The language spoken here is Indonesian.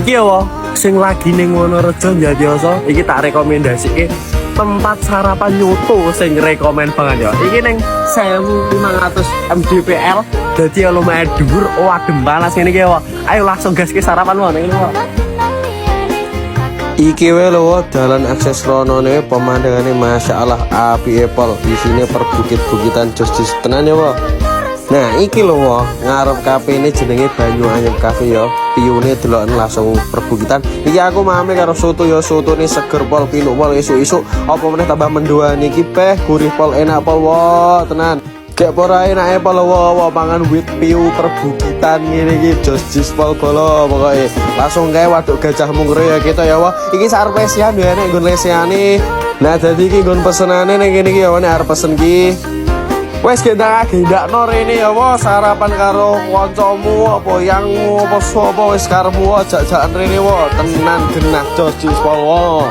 Iki yo sing lagi ning Wonorejo Jatiyoso iki tak rekomendasike tempat sarapan nyoto sing rekomen banget ya. Iki ning 1500 mdpl dadi ya lumayan dhuwur adem panas ngene iki yo. Ayo langsung gas ke sarapan wae ngene kok. Iki wae lho dalan akses ronone pemandangane masyaallah api Apple di sini perbukit-bukitan jos tenan ya wo. Nah iki lho ngarep kafe ini jenenge Banyu Anyep Cafe ya. Piune deloken langsung perbukitan. Iki aku mame karo soto ya, sotone seger pol pinuk pol esuk-esuk apa meneh tambah mendoan iki peh gurih pol enak pol wo tenan. Gek ora enake pol wo pangan wit piu perbukitan ngene iki jos pol bolo pokoke. Langsung kae waduk Gajah Mungre ya kita ya wo. Iki sak spesial ya nek nggon leseane. Nah dadi iki nggon pesenane ning kene iki ya nek arep pesen ki. Wes kita gendakno rene ya wo sarapan karo kancamu apa yangmu apa sapa wis karepmu jajakan rene wo tenan genah jos pol wo.